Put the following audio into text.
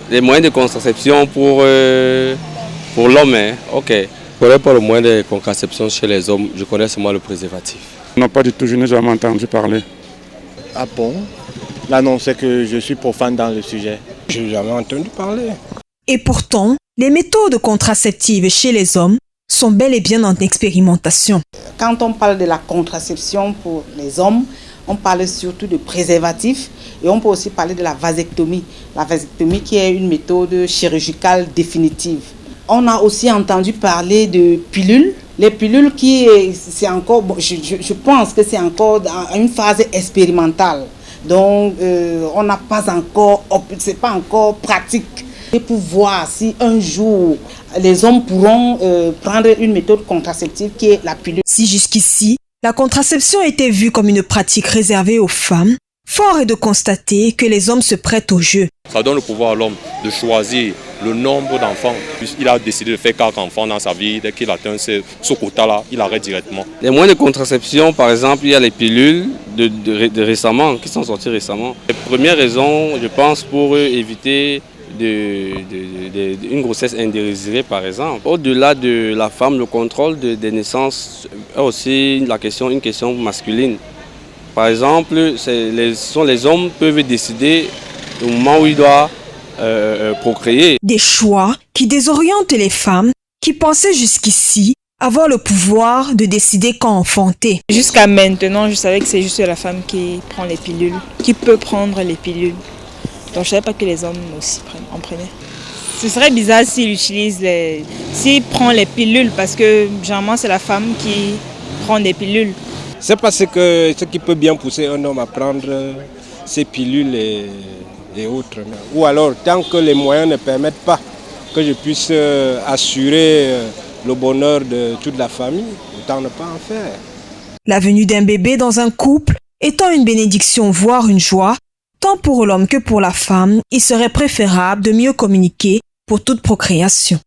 Les moyens de contraception pour l'homme, hein? Ok. Je ne connais pas le moyen de contraception chez les hommes, je connais seulement le préservatif. Non, pas du tout, je n'ai jamais entendu parler. Ah bon? Là non, c'est que je suis profane dans le sujet. Je n'ai jamais entendu parler. Et pourtant, les méthodes contraceptives chez les hommes sont bel et bien en expérimentation. Quand on parle de la contraception pour les hommes, on parle surtout de préservatif et on peut aussi parler de la vasectomie. La vasectomie qui est une méthode chirurgicale définitive. On a aussi entendu parler de pilules. Les pilules c'est encore, je pense que c'est encore dans une phase expérimentale. Donc on n'a pas encore, c'est pas encore pratique. Et pour voir si un jour les hommes pourront prendre une méthode contraceptive qui est la pilule. Si jusqu'ici, la contraception était vue comme une pratique réservée aux femmes, fort est de constater que les hommes se prêtent au jeu. Ça donne le pouvoir à l'homme de choisir le nombre d'enfants. Il a décidé de faire 4 enfants dans sa vie. Dès qu'il atteint ce quota-là, il arrête directement. Les moyens de contraception, par exemple, il y a les pilules de récemment, qui sont sorties récemment. Les premières raisons, je pense, pour éviter une grossesse indésirée, par exemple. Au-delà de la femme, le contrôle des naissances est aussi une question masculine. Par exemple, les hommes peuvent décider au moment où ils doivent procréer. Des choix qui désorientent les femmes qui pensaient jusqu'ici avoir le pouvoir de décider quand enfanter. Jusqu'à maintenant, je savais que c'est juste la femme qui prend les pilules, qui peut prendre les pilules. Donc je ne savais pas que les hommes aussi en prenaient. Ce serait bizarre s'il prend les pilules parce que généralement c'est la femme qui prend des pilules. C'est parce que ce qui peut bien pousser un homme à prendre ces pilules et autres. Ou alors, tant que les moyens ne permettent pas que je puisse assurer le bonheur de toute la famille, autant ne pas en faire. La venue d'un bébé dans un couple étant une bénédiction, voire une joie, tant pour l'homme que pour la femme, il serait préférable de mieux communiquer pour toute procréation.